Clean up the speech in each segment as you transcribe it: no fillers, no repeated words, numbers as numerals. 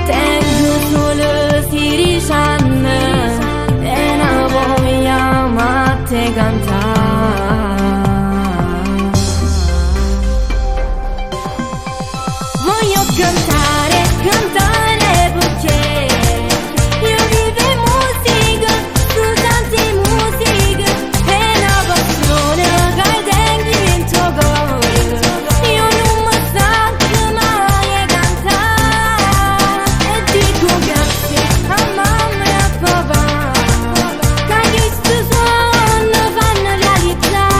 Tengo solo si risanna e una voglia ma te cantare. Voglio cantare, cantare perché io vivo musica, tu tanti musica, è una passione che tengo in tuo cuore. Io non mi stanco mai di cantare e dico grazie a mamma e a papà che questo suono fanno realizzare.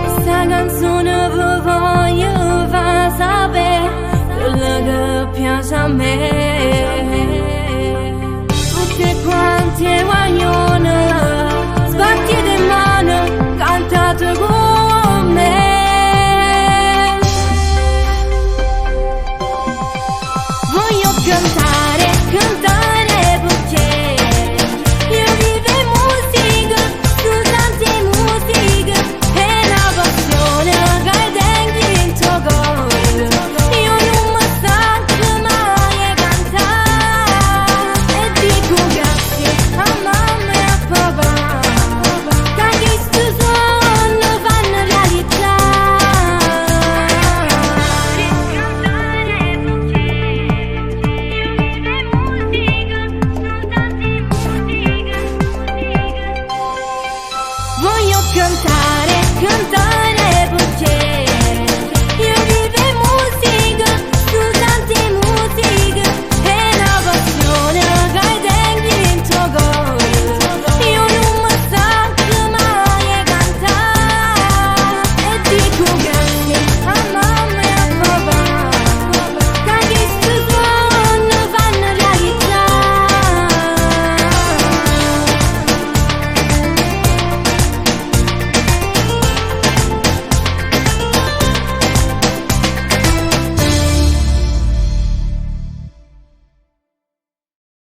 Questa canzone vi voglio far sapere quello che piace a me. Tutti quanti vogliono sbattete mano, cantate con me. Voglio cantare.